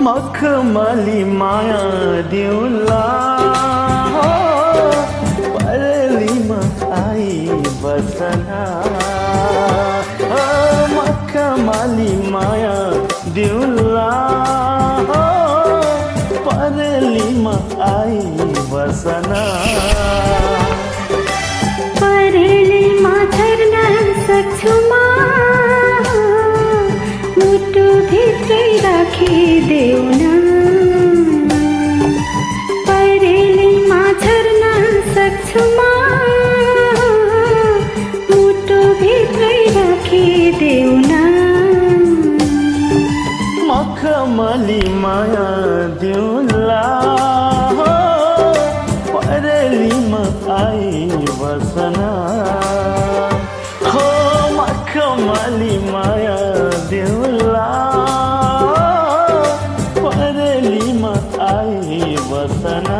मखमली माया दिउला हो परेलीमा आई बसना हो मखमली माया दिउला हो परेलीमा आई बसना परेलीमा झर्न सक्छु म मुटु भित्रै राखिदेऊ न परेलीमा झर्न सक्छु म मुटु भित्रै राखिदेऊ न मखमली माया दिउला हो परेलीमा आई बसना हो मखमली माया दिउला परेलीमा आई बसना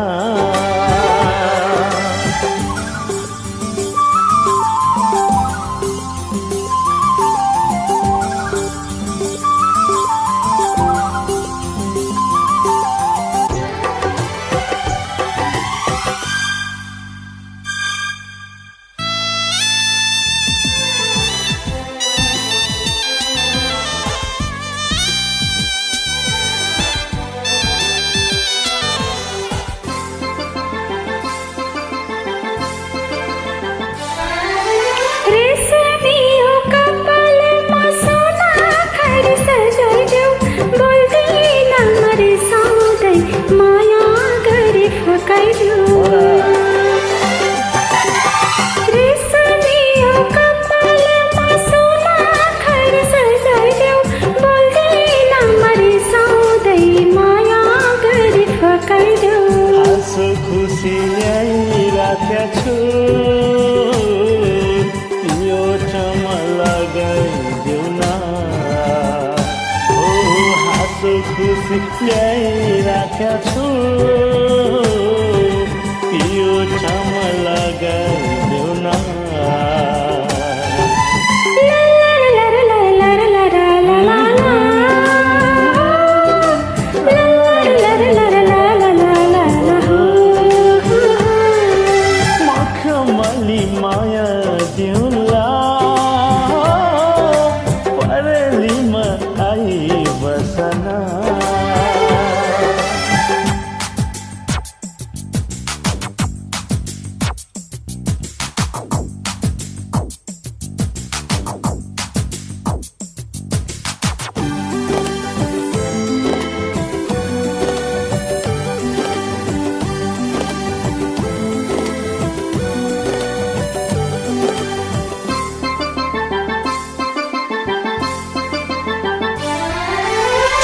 यो चमला गरिदेऊ न हो हाँसो खुसी ल्याइराखेका छु यो चमला गरिदेऊ न माया दिउला परेलीमा आई बसना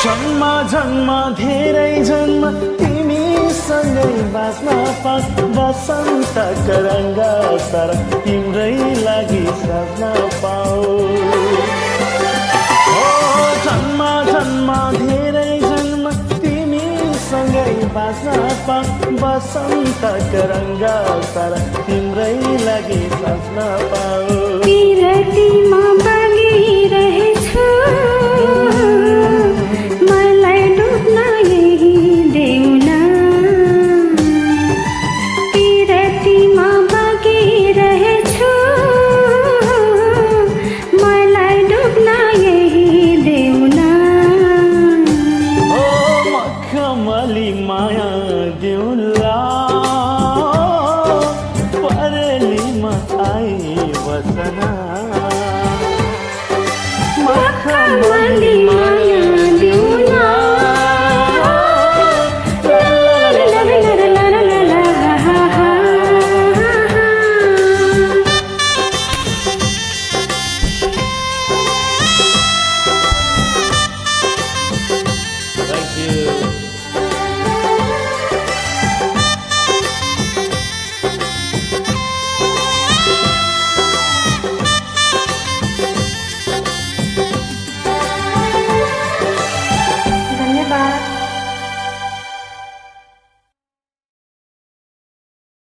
जन्म जन्म धेरै जन्म तिमीसँगै बाँच्न पास बसन्तका रङ्ग सर तिम्रै लागि सज्न पाऊ हो जन्म जन्म धेरै जन्म तिमीसँगै बाँच्न पास बसन्तका रङ्ग सर तिम्रै लागि सज्न पाऊ विरतीमा बगिरहे